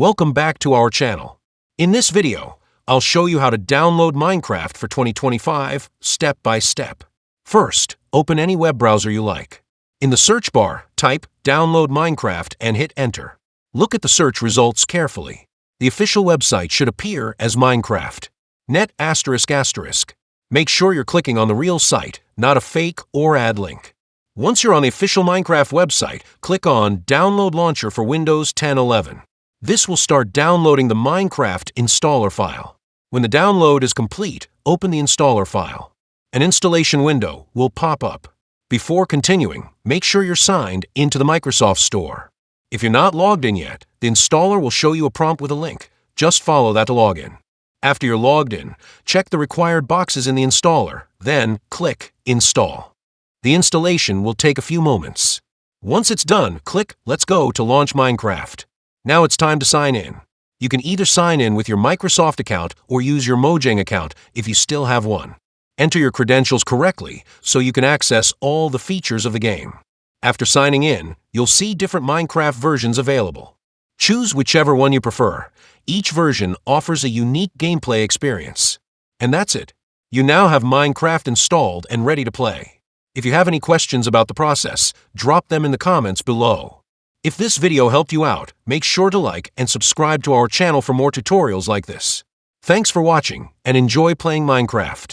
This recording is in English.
Welcome back to our channel. In this video, I'll show you how to download Minecraft for 2025 step by step. First, open any web browser you like. In the search bar, type Download Minecraft and hit Enter. Look at the search results carefully. The official website should appear as Minecraft. Net ***. Make sure you're clicking on the real site, not a fake or ad link. Once you're on the official Minecraft website, click on Download Launcher for Windows 10-11. This will start downloading the Minecraft installer file. When the download is complete, open the installer file. An installation window will pop up. Before continuing, make sure you're signed into the Microsoft Store. If you're not logged in yet, the installer will show you a prompt with a link. Just follow that to log in. After you're logged in, check the required boxes in the installer, then click Install. The installation will take a few moments. Once it's done, click Let's Go to launch Minecraft. Now it's time to sign in. You can either sign in with your Microsoft account or use your Mojang account if you still have one. Enter your credentials correctly so you can access all the features of the game. After signing in, you'll see different Minecraft versions available. Choose whichever one you prefer. Each version offers a unique gameplay experience. And that's it. You now have Minecraft installed and ready to play. If you have any questions about the process, drop them in the comments below. If this video helped you out, make sure to like and subscribe to our channel for more tutorials like this. Thanks for watching and enjoy playing Minecraft.